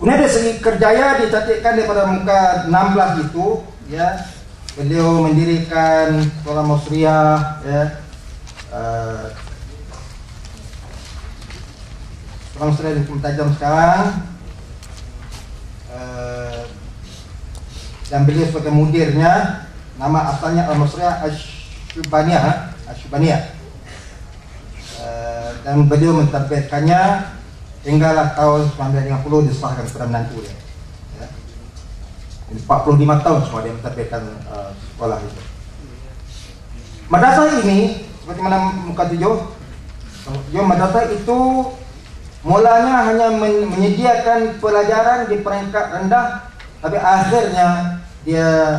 Kemudian dari segi kerjaya dicatatkan daripada muka 16 itu, ya, beliau mendirikan sekolah Musriah, ya, sekolah Musriah di Kumtajam sekarang, dan beliau sebagai mudirnya. Nama asalnya Al-Musriah Asy-Syubaniyah, dan beliau mentadbirkannya hinggalah tahun 1950 disahkan kepada menantu dia. Ya. 45 tahun semua dia mentadbirkan sekolah itu. Madrasah ini seperti mana muka 7, madrasah itu mulanya hanya menyediakan pelajaran di peringkat rendah, tapi akhirnya dia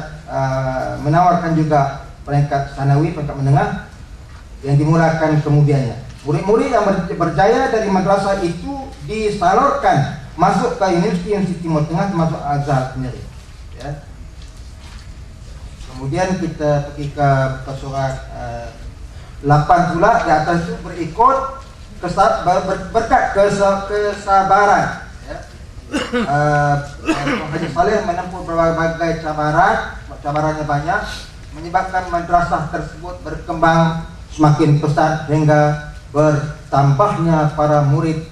menawarkan juga peringkat sanawi, peringkat menengah yang dimulakan kemudiannya. Murid-murid yang berjaya dari madrasah itu disalurkan masuk ke Universiti Timur Tengah, termasuk Azhar sendiri. Ya. Kemudian kita pergi ke surat 8 pula, di atas itu berikut berkat kesabaran. Ya. Haji Saleh menempuh berbagai cabarannya banyak, menyebabkan madrasah tersebut berkembang semakin pesat hingga bertambahnya para murid,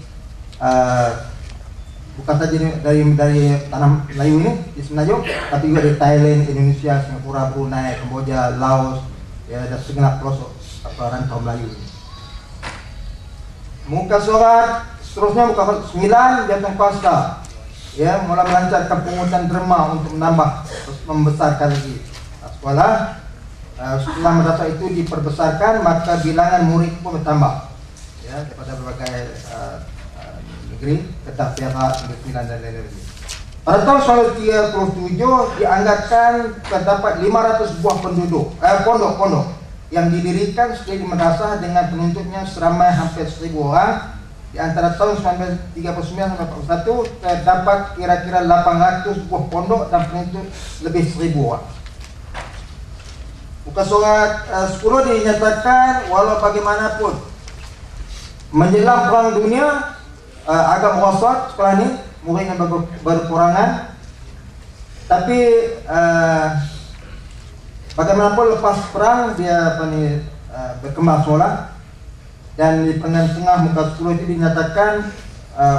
bukan saja dari tanah Melayu ini di Semenanjung, tapi juga dari Thailand, Indonesia, Singapura, Brunei, Kamboja, Laos, ya, dan segenap pelosok rantau Melayu ini. Muka surat seterusnya, muka 9, jantung pasta, ya, mulai melancarkan pungutan derma untuk membesarkan lagi sekolah. Setelah madrasah itu diperbesarkan, maka bilangan murid pun bertambah, ya, daripada berbagai negeri, Kedah, Perak, Negeri Sembilan dan lain-lain. Pada tahun 1937 dianggarkan terdapat 500 buah pondok-pondok yang didirikan setelah di madrasah dengan penuntutnya seramai hampir 1000 orang. Di antara tahun 1939 sampai 1941 terdapat kira-kira 800 buah pondok dan penuntut lebih 1000 orang. Muka surat 10 dinyatakan walau bagaimanapun menjelang perang dunia agak merosot sekolah ini, muridnya berkurangan, tapi bagaimanapun lepas perang dia berkembang sekolah. Dan di pertengahan tengah muka 10 itu dinyatakan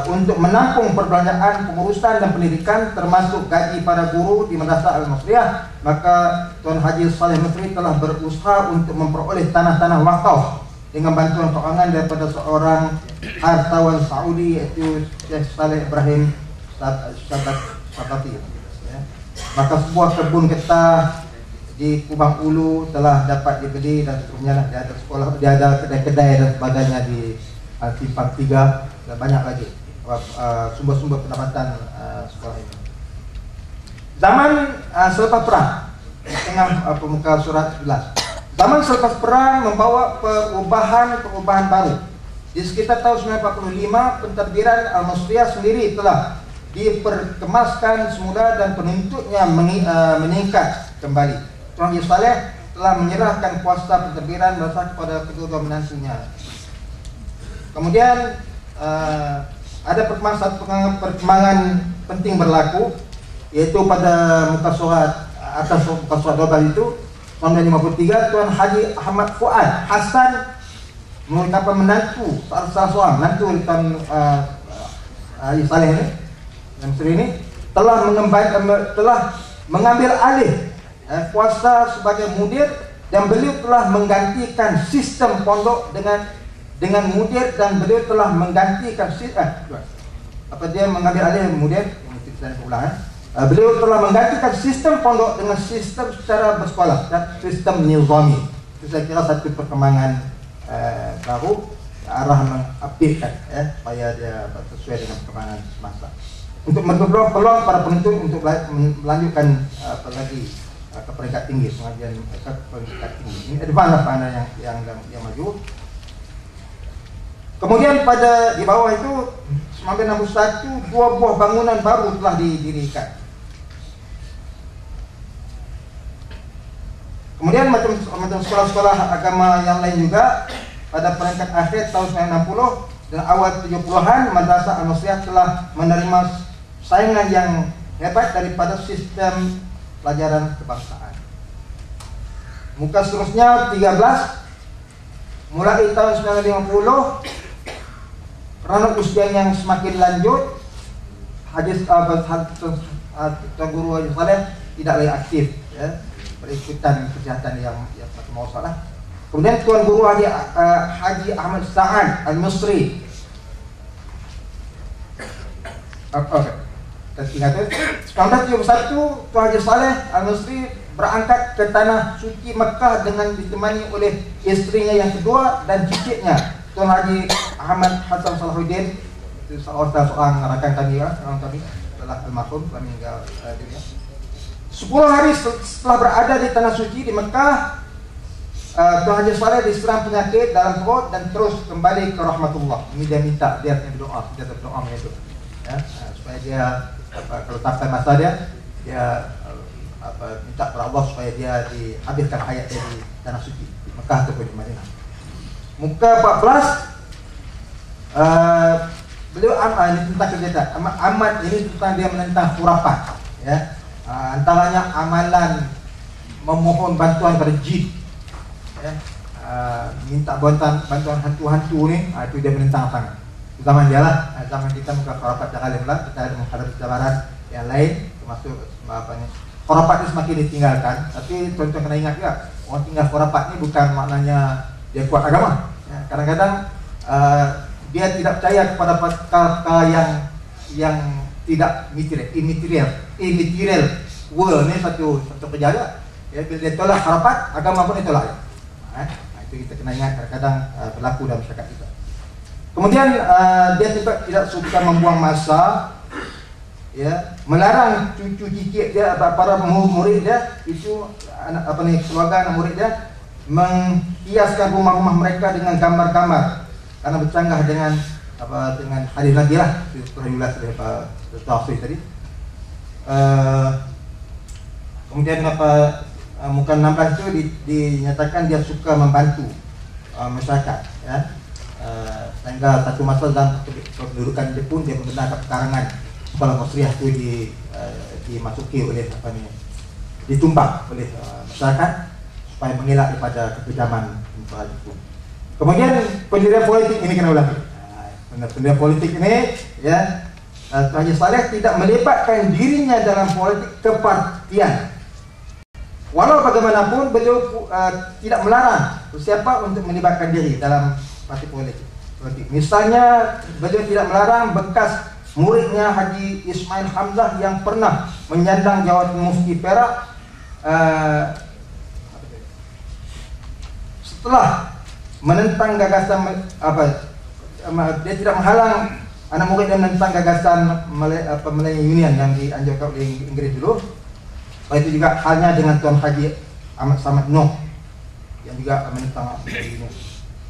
untuk menampung perbelanjaan pengurusan dan pendidikan termasuk gaji para guru di Madrasah Al-Musriah, maka Tuan Haji Saleh Mufri telah berusaha untuk memperoleh tanah-tanah wakaf dengan bantuan keuangan daripada seorang hartawan Saudi, yaitu Syekh Saleh Ibrahim Sabati. Ya. Maka sebuah kebun getah di Kubang Ulu telah dapat dibeli dan seterusnya lah. Dia ada sekolah, dia ada kedai-kedai dan sebagainya di Simpang 3 dan banyak lagi sumber-sumber pendapatan sekolah ini. Zaman selepas perang, tengah pemuka surat 11. Zaman selepas perang membawa perubahan baru. Di sekitar tahun 1945, pentadbiran Al-Musriah sendiri telah diperkemaskan semula dan penuntutnya meningkat kembali. Tuan Haji Saleh telah menyerahkan kuasa pentadbiran madrasah kepada kedua menantunya. Kemudian ada perkembangan penting berlaku, yaitu pada muka surat atas muka surat 12 itu 1953 Tuan Haji Ahmad Fuad Hasan merupakan menantu salah seorang menantu Tuan Haji Saleh ini, yang sering ini telah mengambil alih kuasa sebagai mudir, dan beliau telah menggantikan sistem pondok dengan mudir, dan beliau telah menggantikan mengambil alih mudir, beliau telah menggantikan sistem pondok dengan sistem secara bersekolah dan sistem nizami. Itu saya kira satu perkembangan baru, arah mengupdatekan, supaya dia sesuai dengan perkembangan semasa. Untuk mendorong peluang para penuntut untuk melanjutkan lagi ke peringkat tinggi, pengajian ke peringkat tinggi. Ini advance apa yang maju. Kemudian di bawah itu 1961 2 buah bangunan baru telah didirikan. Kemudian macam sekolah-sekolah agama yang lain juga, pada peringkat akhir tahun 1960 dan awal 70-an Madrasah Al-Musriah telah menerima saingan yang hebat daripada sistem pelajaran kebangsaan. Muka seterusnya 13, mulai tahun 1950 kerana usia yang semakin lanjut, Tuan Guru Haji Saleh tidak lagi aktif, ya, berikutan kesihatan yang semakin masalah. Kemudian Tuan Guru Haji Ahmad Sa'ad Al-Misri. Okay. Ingat tu, 1971 Tuan Haji Saleh Al-Misri berangkat ke tanah suci Mekah dengan ditemani oleh isterinya yang kedua dan cicitnya Tuan Haji Ahmad Hassan Salahuddin. Itu seorang rakan kami, orang kami telah almarhum, telah meninggal dunia. 10 hari setelah berada di tanah suci di Mekah, Tuan Haji Saleh diserang penyakit dalam perut dan terus kembali ke rahmatullah. Ini dia minta, dia berdoa, itu, ya, supaya dia kalau sampai masa dia minta kepada Allah supaya dia dihabiskan hayat dia di tanah suci di Mekah ataupun di Madinah. Muka 14, beliau ini tentang kegiatan amat ini tentang dia menentang khurafat, ya. Antaranya amalan memohon bantuan pada jin, ya. Minta bantuan hantu-hantu ni, itu dia menentang sangat. Zaman dia lah, zaman kita muka khurafat dah kalim lah, kita ada menghadapi cabaran yang lain, termasuk khurafat itu semakin ditinggalkan. Tapi tuan-tuan kena ingat juga, orang tinggal khurafat ni bukan maknanya dia kuat agama, ya. Kadang-kadang dia tidak percaya kepada perkara yang tidak immaterial world ni satu perjalanan, ya. Bila dia tolak khurafat, agama pun dia tolak, ya. Itu kita kena ingat, kadang-kadang berlaku dalam masyarakat kita. Kemudian dia juga tidak suka membuang masa, ya, melarang cucu cicit dia, para murid dia itu, keluarga anak murid dia menghiaskan rumah-rumah mereka dengan gambar-gambar karena bercanggah dengan hadis Nabi lah, seperti ulas oleh Pak Taufiq tadi. Kemudian muka 16 itu dinyatakan dia suka membantu masyarakat, ya. Sehingga satu masa dalam kedudukan dia pun dia membenarkan pekarangan sekolah Musriah itu dimasuki oleh ditumbang oleh masyarakat supaya mengelak daripada kekejaman itu. Kemudian pendirian politik ini kena ulangi. Pendirian politik ini, ya, Tuan Haji Saleh tidak melibatkan dirinya dalam politik kepartian. Walau bagaimanapun beliau tidak melarang siapa untuk melibatkan diri dalam parti politik. Misalnya beliau tidak melarang bekas muridnya Haji Ismail Hamzah yang pernah menyandang jawatan Mufti Perak setelah menentang gagasan dia tidak menghalang anak murid yang menentang gagasan Malay Union yang dianjurkan oleh Inggris dulu. Itu juga halnya dengan Tuan Haji Ahmad Samad Noh yang juga menentang Malay Union.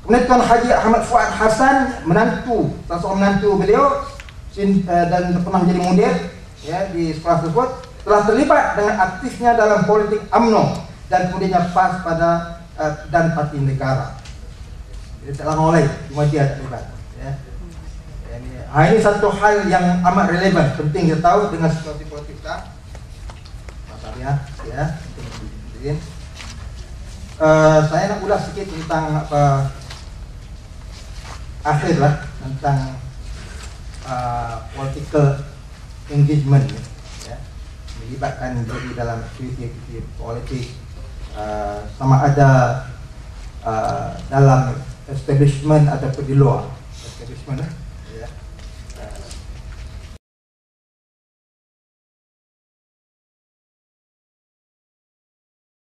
Kemudian Tuan Haji Ahmad Fuad Hasan, salah seorang menantu beliau dan pernah menjadi mudir, ya, di sekolah tersebut, telah terlibat dengan aktifnya dalam politik UMNO dan kemudiannya PAS dan Parti Negara. Jadi tak lama oleh, cuma dia terlibat, ya. Ini satu hal yang amat relevan, penting kita tahu dengan situasi politik kita. Masalahnya, ya. Jadi, saya nak ulas sikit tentang akhir lah tentang political engagement, ya, melibatkan diri dalam aktiviti politik, sama ada dalam establishment ataupun di luar establishment, ya.